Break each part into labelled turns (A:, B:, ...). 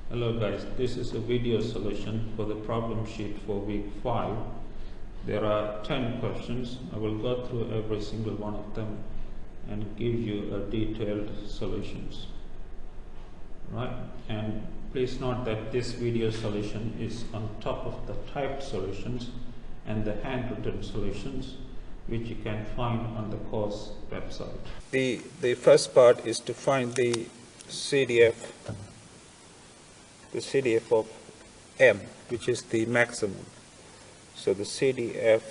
A: Hello guys, this is a video solution for the problem sheet for week 5. There are 10 questions. I will go through every single one of them and give you a detailed solutions. Right? And please note that this video solution is on top of the typed solutions and the handwritten solutions which you can find on the course website. The first part is to find the CDF of M, which is the maximum. So the CDF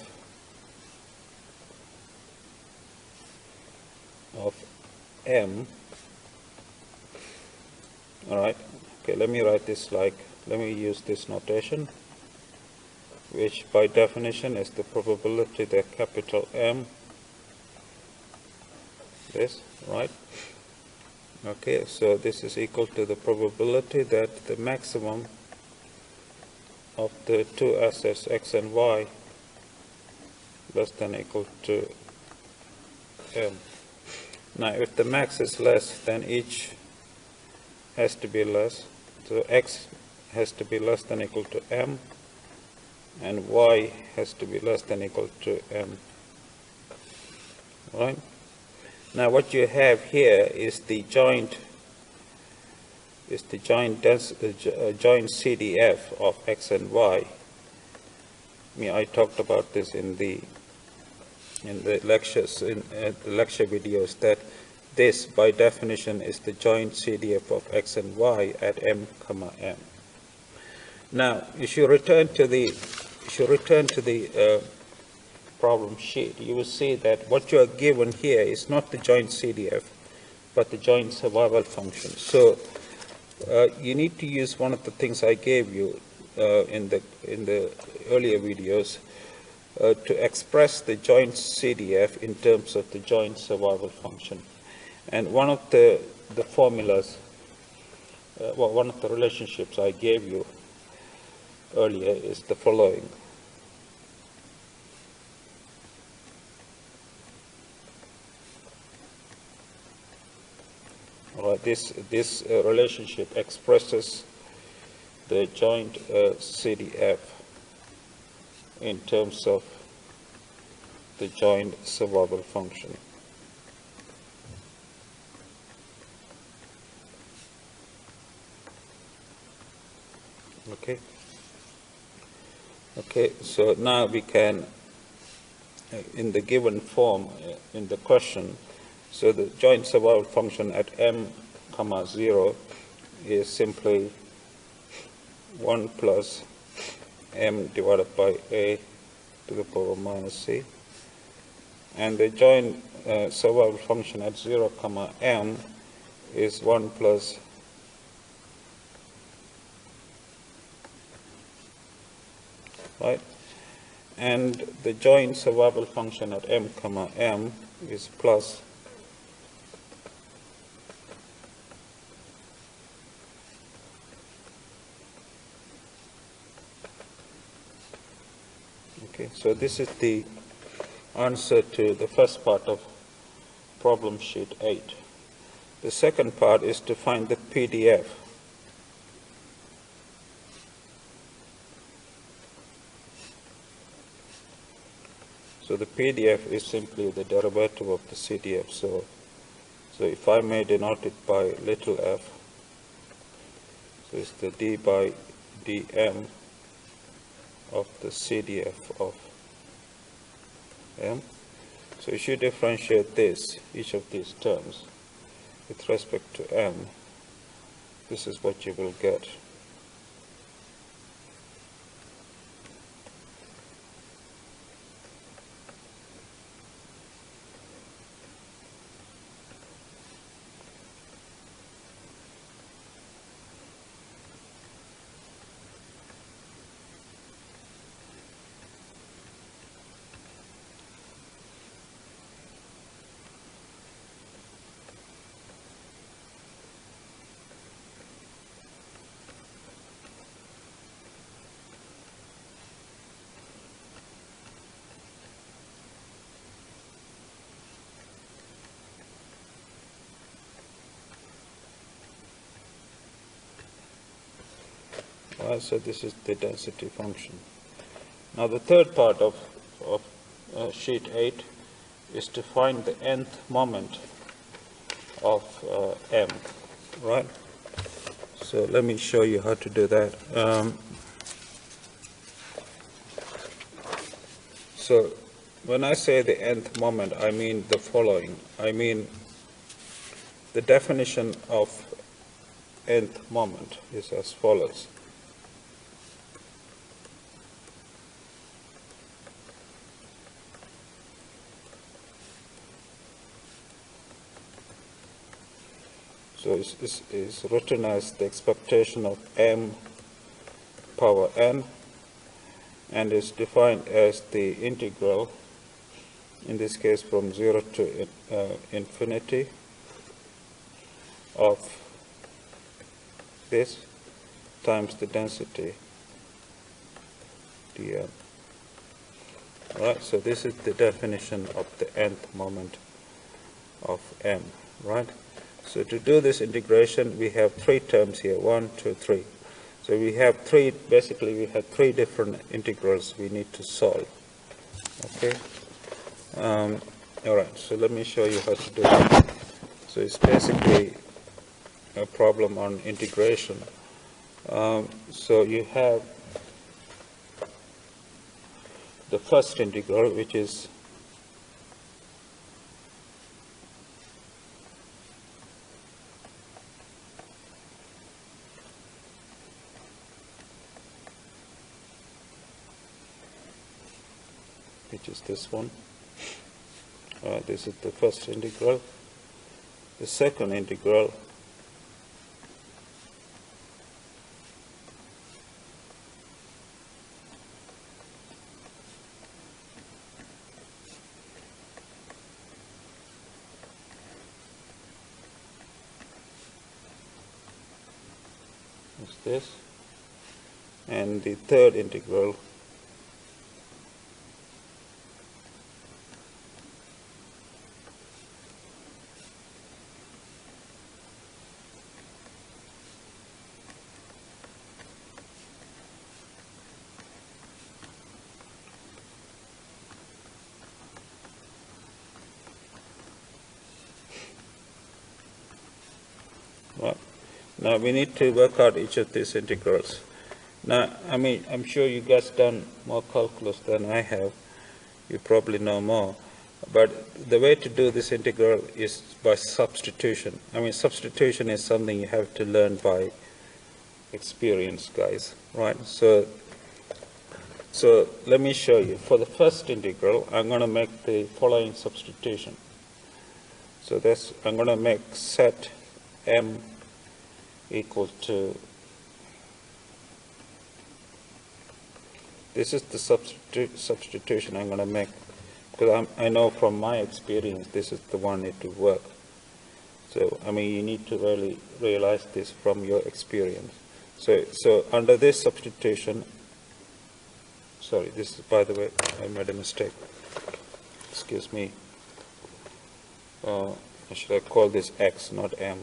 A: of M, all right, okay, let me write this let me use this notation, which by definition is the probability that capital M, this, right? Okay, so this is equal to the probability that the maximum of the two assets x and y less than or equal to M. Now if the max is less, then each has to be less. So x has to be less than or equal to M and y has to be less than or equal to M. Right? Now what you have here is the joint CDF of x and y. I talked about this in the lectures, in the lecture videos, that this by definition is the joint CDF of x and y at m, m. Now if you return to the problem sheet, you will see that what you are given here is not the joint CDF, but the joint survival function. So you need to use one of the things I gave you in the earlier videos to express the joint CDF in terms of the joint survival function. And one of the formulas, one of the relationships I gave you earlier is the following. This relationship expresses the joint CDF in terms of the joint survival function. Okay, so now we can, in the given form in the question, so the joint survival function at m, 0 is simply 1 plus m divided by a to the power minus c. And the joint survival function at 0, m is 1 plus right? And the joint survival function at m, m is plus okay, so this is the answer to the first part of problem sheet 8. The second part is to find the PDF. So the PDF is simply the derivative of the CDF. So if I may denote it by little f, so it's the d by dm of the CDF of m. So if you differentiate each of these terms with respect to m, this is what you will get. Right, so this is the density function. Now the third part of sheet 8 is to find the nth moment of M, right? So let me show you how to do that. So when I say the nth moment, I mean the following. I mean the definition of nth moment is as follows. So it's written as the expectation of M power n, and is defined as the integral, in this case from 0 to infinity, of this times the density dm. Right, so this is the definition of the nth moment of M, right? So to do this integration, we have three terms here, 1, 2, 3. So we have basically we have three different integrals we need to solve. Okay. All right, so let me show you how to do it. So it's basically a problem on integration. So you have the first integral, which is this one. This is the first integral. The second integral is this, and the third integral Now we need to work out each of these integrals. Now, I mean, I'm sure you guys done more calculus than I have. You probably know more. But the way to do this integral is by substitution. I mean, substitution is something you have to learn by experience, guys, right? So let me show you. For the first integral, I'm going to make the following substitution. So I'm going to make set M equal to, this is the substitution I'm going to make, because I know from my experience this is the one need to work. So I mean, you need to really realize this from your experience. So under this substitution, sorry, this is, by the way, I made a mistake, excuse me. Should I call this X, not M?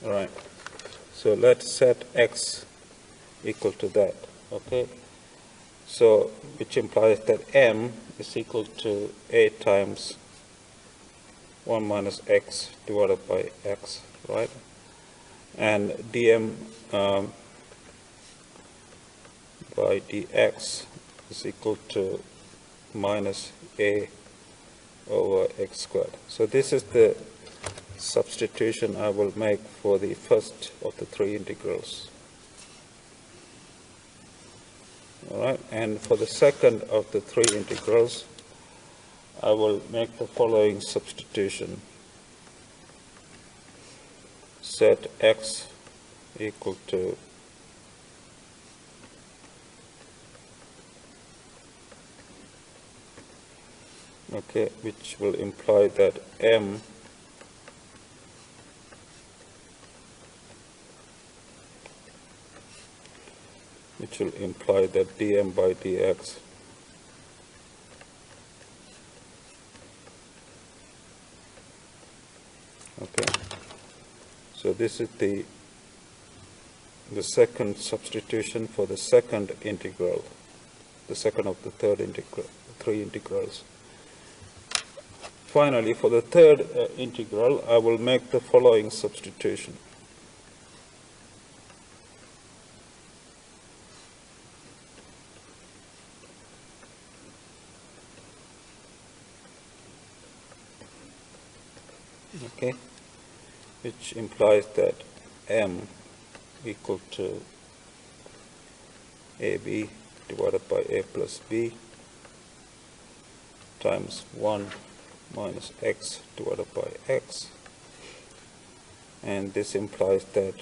A: All right, so let's set X equal to that, okay? So, which implies that M is equal to A times 1 minus X divided by X, right? And dm by dx is equal to minus A over X squared. So this is the substitution I will make for the first of the three integrals. All right, and for the second of the three integrals, I will make the following substitution. Set X equal to okay, which will imply that M which will imply that dm by dx Okay, so this is the second substitution for the second integral, the second of the third integral, three integrals. Finally, for the third integral, I will make the following substitution. Okay, which implies that m equal to ab divided by a plus b times 1 minus x divided by x, and this implies that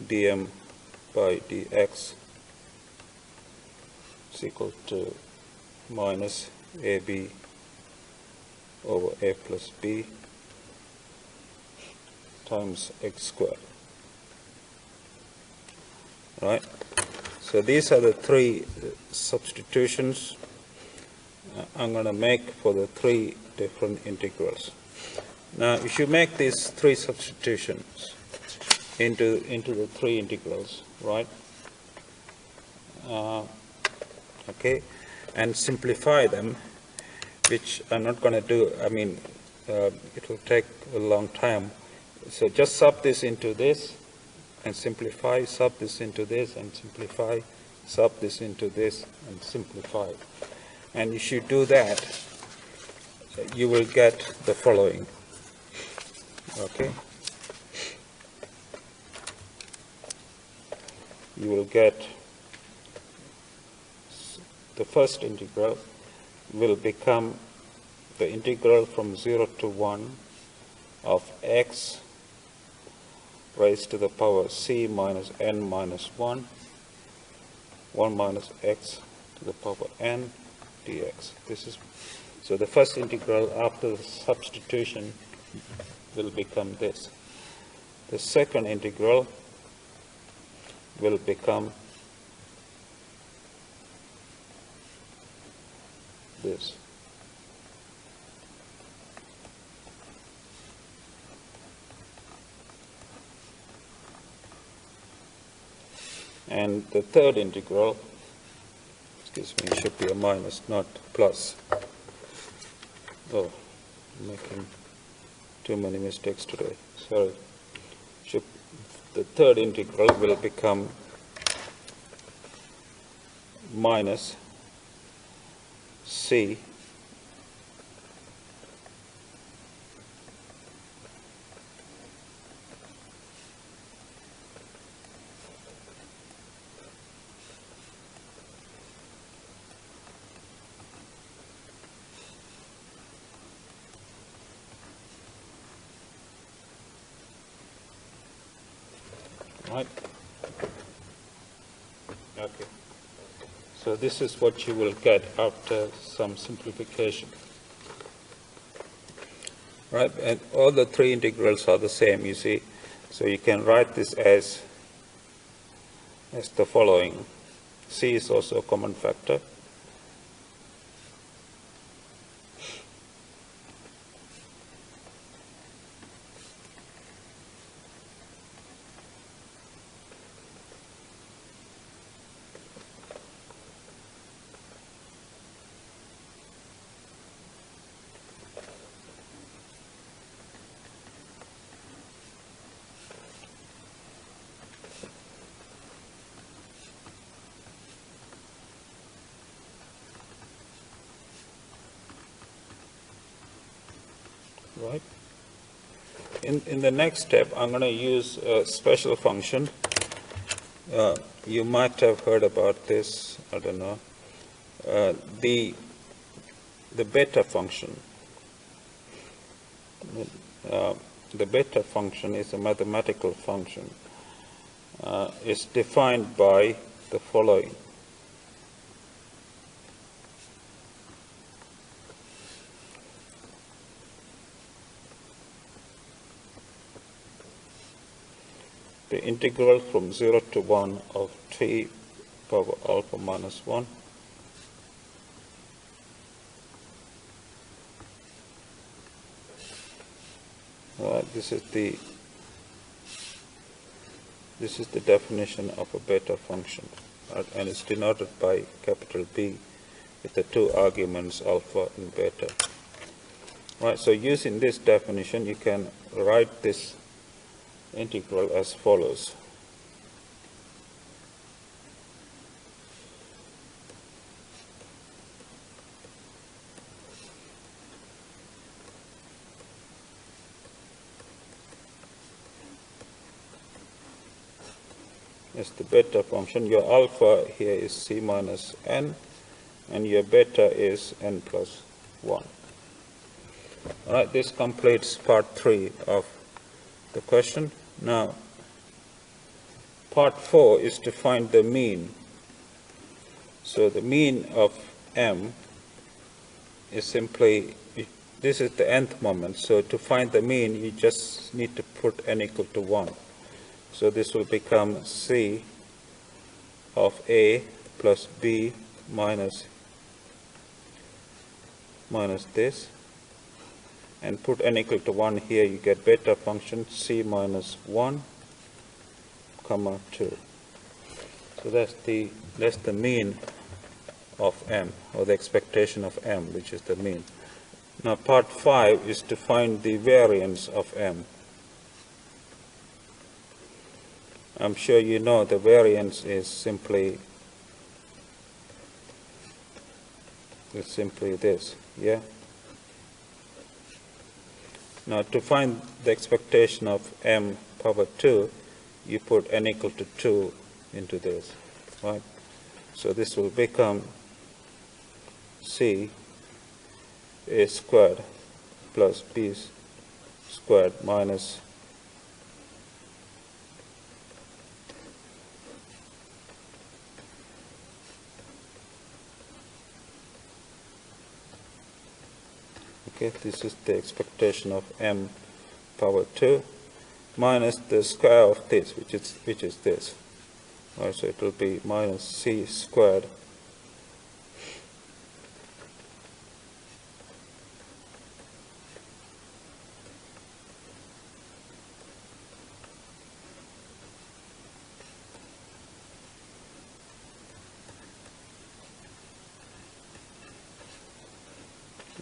A: dm by dx is equal to minus ab over a plus b times x squared. Right? So these are the three substitutions I'm going to make for the three different integrals. Now, if you make these three substitutions into the three integrals, right? Okay, and simplify them, which I'm not going to do. I mean, it will take a long time. So just sub this into this and simplify, sub this into this and simplify, sub this into this and simplify. And if you do that, you will get the following. Okay? You will get the first integral will become the integral from 0 to 1 of x raised to the power c minus n minus 1 minus x to the power n dx. This is, so the first integral after the substitution will become this. The second integral will become this. And the third integral, excuse me, should be a minus, not plus. Oh, I'm making too many mistakes today. Sorry. The third integral will become minus c right? Okay. So this is what you will get after some simplification. Right? And all the three integrals are the same, you see. So you can write this as the following. C is also a common factor. Right? In the next step, I'm going to use a special function. You might have heard about this, I don't know. The beta function. The beta function is a mathematical function. It's defined by the following. The integral from 0 to 1 of t power alpha minus 1 Well, this is the definition of a beta function, and it's denoted by capital B with the two arguments alpha and beta. Right, so using this definition, you can write this integral as follows. It's the beta function. Your alpha here is c minus n, and your beta is n plus 1. All right, this completes part 3 of the question. Now, part 4 is to find the mean. So the mean of m is simply, this is the nth moment. So to find the mean, you just need to put n equal to 1. So this will become c of a plus b minus this. And put n equal to 1 here, you get beta function c minus 1, comma 2. So that's the mean of m, or the expectation of m, which is the mean. Now part 5 is to find the variance of m. I'm sure you know the variance is simply this, yeah? Now to find the expectation of m power 2, you put n equal to 2 into this, right? So this will become c a squared plus b squared minus this is the expectation of m power 2 minus the square of this, which is this. Right, so it will be minus c squared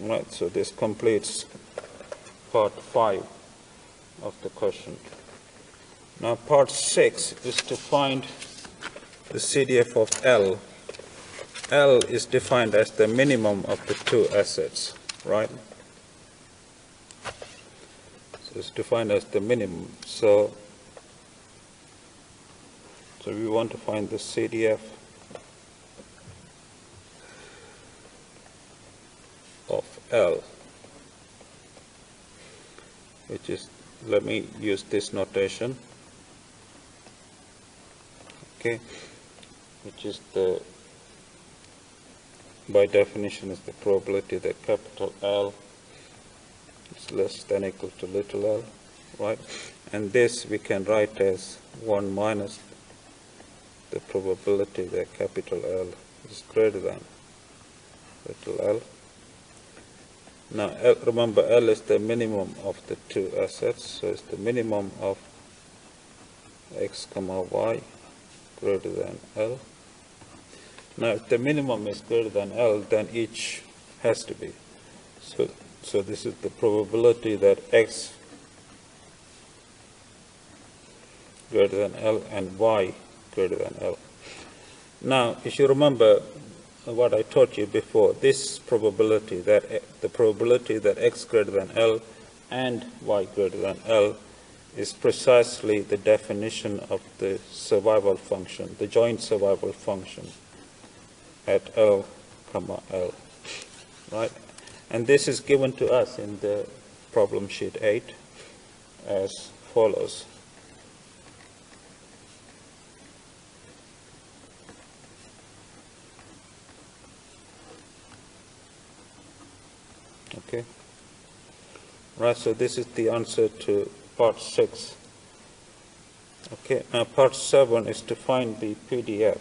A: Right, so this completes part 5 of the question. Now part 6 is to find the Cdf of L. L is defined as the minimum of the two assets, right? So it's defined as the minimum. So we want to find the Cdf of L, which is, let me use this notation, okay, which is by definition is the probability that capital L is less than or equal to little l, right? And this we can write as 1 minus the probability that capital L is greater than little l. Now, remember, L is the minimum of the two assets, so it's the minimum of x comma y greater than L. Now, if the minimum is greater than L, then each has to be. So this is the probability that x greater than L and y greater than L. Now, if you remember what I taught you before, this probability, the probability that x greater than L and y greater than L is precisely the definition of the survival function, the joint survival function at L comma L, right? And this is given to us in the problem sheet 8 as follows. Okay, right, so this is the answer to part 6. Okay, now part 7 is to find the PDF.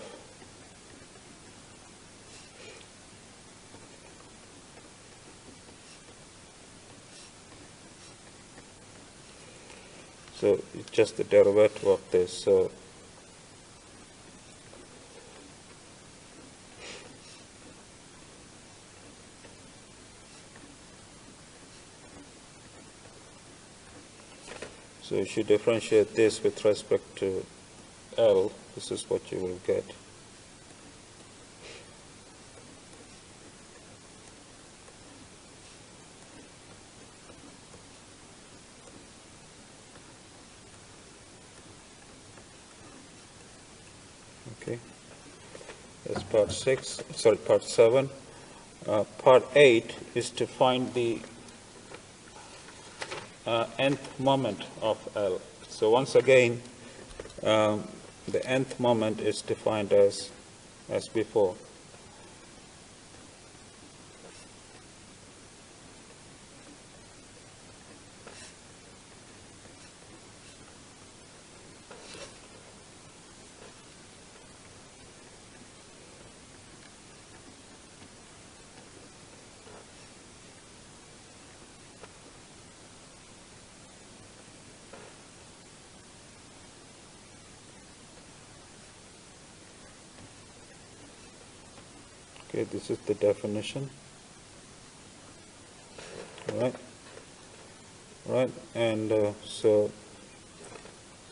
A: So it's just the derivative of this. So if you differentiate this with respect to L, this is what you will get. Okay, that's part 6, sorry, part 7. Part 8 is to find the nth moment of L. So once again, the nth moment is defined as before. Okay, this is the definition. Right, and so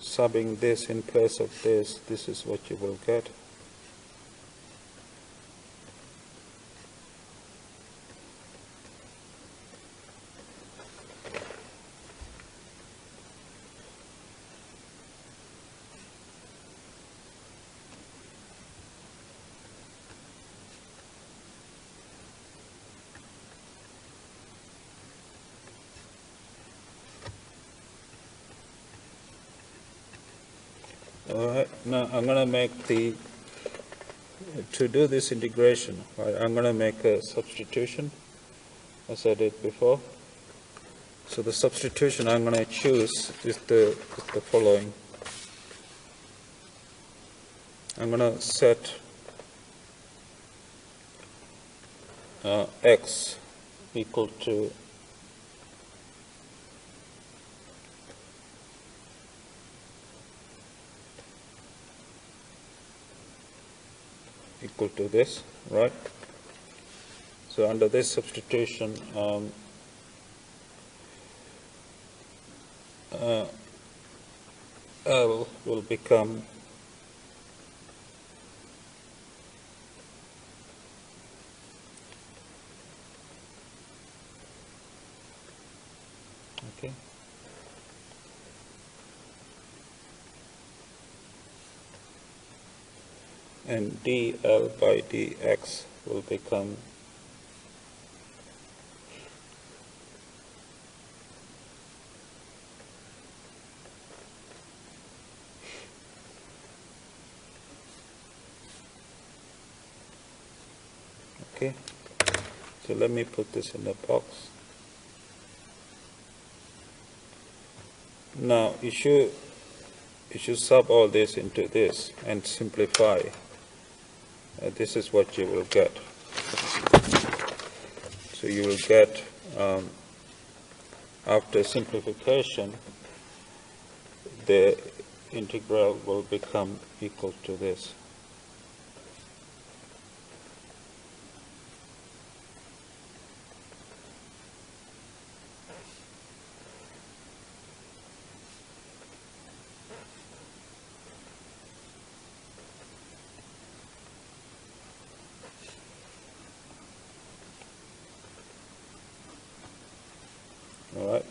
A: subbing this in place of this is what you will get. All right, now I'm going to make to do this integration, right, I'm going to make a substitution as I did before. So the substitution I'm going to choose is the following. I'm going to set x equal to this, right? So under this substitution, L will become okay. And dl by dx will become okay. So let me put this in the box. Now you should sub all this into this and simplify. This is what you will get. So you will get, after simplification, the integral will become equal to this. All right.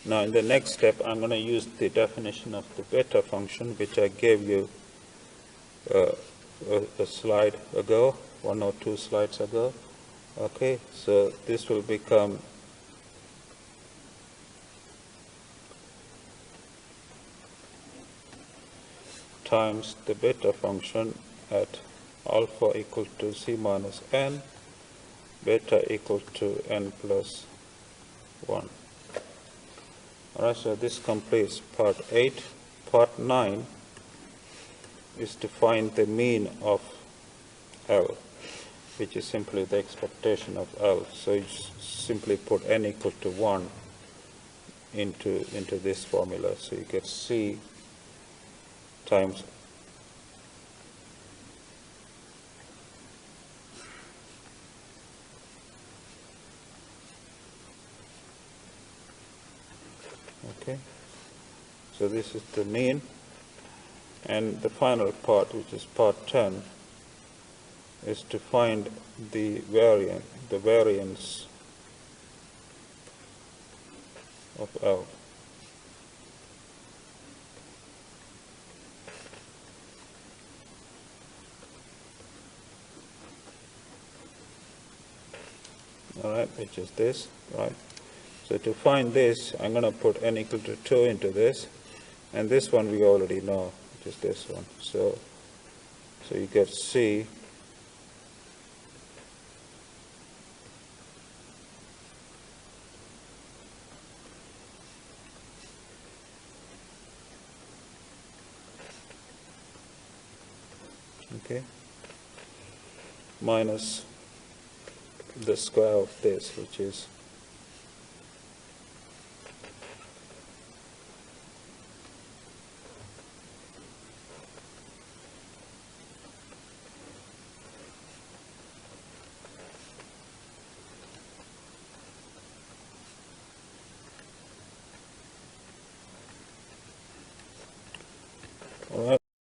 A: Now in the next step, I'm going to use the definition of the beta function, which I gave you a slide ago, 1 or 2 slides ago. Okay, so this will become times the beta function at alpha equal to c minus n, beta equal to n plus 1. Alright, so this completes part 8. Part 9 is to find the mean of L, which is simply the expectation of L. So you simply put n equal to 1 into this formula. So you get C times okay. So this is the mean, and the final part, which is part 10, is to find the variance of L. All right, which is this, right? So to find this, I'm going to put n equal to 2 into this, and this one we already know, which is this one. So you get C okay, minus the square of this, which is